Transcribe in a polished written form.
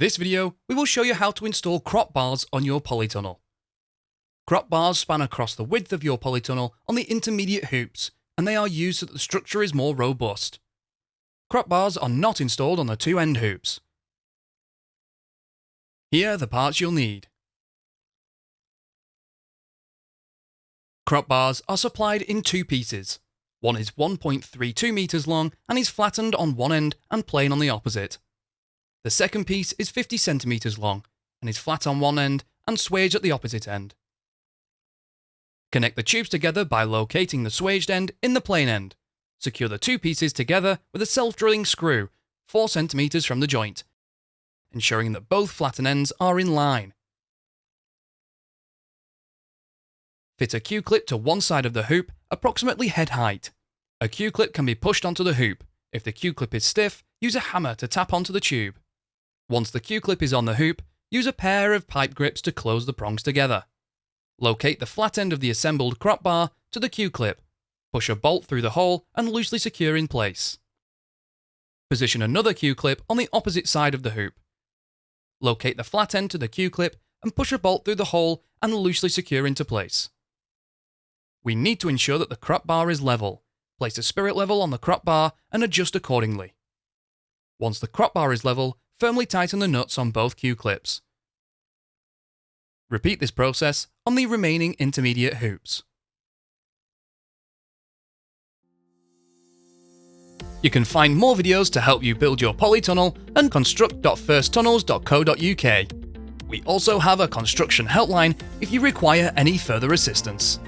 this video, we will show you how to install crop bars on your polytunnel. Crop bars span across the width of your polytunnel on the intermediate hoops, and they are used so that the structure is more robust. Crop bars are not installed on the two end hoops. Here are the parts you'll need. Crop bars are supplied in two pieces. One is 1.32 meters long and is flattened on one end and plain on the opposite. The second piece is 50 centimeters long and is flat on one end and swaged at the opposite end. Connect the tubes together by locating the swaged end in the plain end. Secure the two pieces together with a self-drilling screw 4 centimeters from the joint, ensuring that both flatten ends are in line. Fit a Q-clip to one side of the hoop, approximately head height. A Q-clip can be pushed onto the hoop. If the Q-clip is stiff, use a hammer to tap onto the tube. Once the Q-clip is on the hoop, use a pair of pipe grips to close the prongs together. Locate the flat end of the assembled crop bar to the Q-clip. Push a bolt through the hole and loosely secure in place. Position another Q-clip on the opposite side of the hoop. Locate the flat end to the Q-clip and push a bolt through the hole and loosely secure into place. We need to ensure that the crop bar is level. Place a spirit level on the crop bar and adjust accordingly. Once the crop bar is level, firmly tighten the nuts on both Q-clips. Repeat this process on the remaining intermediate hoops. You can find more videos to help you build your polytunnel and construct.firsttunnels.co.uk. We also have a construction helpline if you require any further assistance.